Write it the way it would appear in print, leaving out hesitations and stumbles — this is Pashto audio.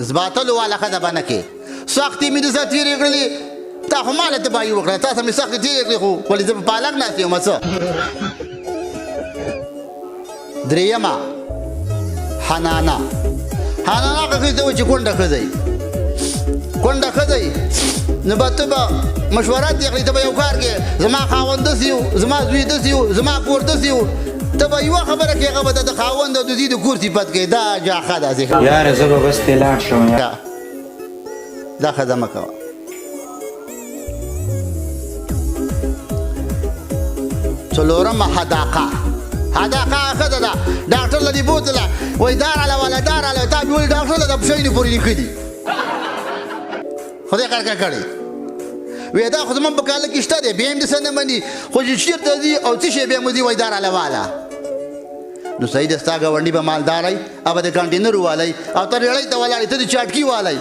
زباتلو والا ښه ده به نه کې سختې مې درڅه تېرې کړلې تا خو ما له تباهي وکړه تا سره مې سختې تېرې کړې خو ولې زه په پالک ناست یم څه درېیمه حنانه حنانه که ښځه وه چې کونډه ښځه یي کونډه ښځه یي نو به ته به مشوره دې کړې ته به یو کار کې زما خاوند داسې یو زما زوی داسې یو زما کور داسې یو ته به یوه خبره کې هغه به ته د خاوند او د دوی د کور صفت کوي دا جاښه ده یاره زه به بس ترې لاړ شم دا ښځه مه کوه څلورمه حداقه حداقه ښځه ده ډاکټر له دې بوتله وایي دا راله واله دا راله تا مې ولې ډاکټر له د پښینې پورې لیکلي خدای خیر کړی وی دا خو زموږ په کاله کې شته دی بیا هم داسې نه مني خو چې چېرته ځي او څه شی بیا مو ځي وایي دا راله واله نو صحیح ده ستا ګاونډي به مالدار وي هغه به د کانټینر والی او ته ریړۍ ته ولاړې ته د چاټکي والی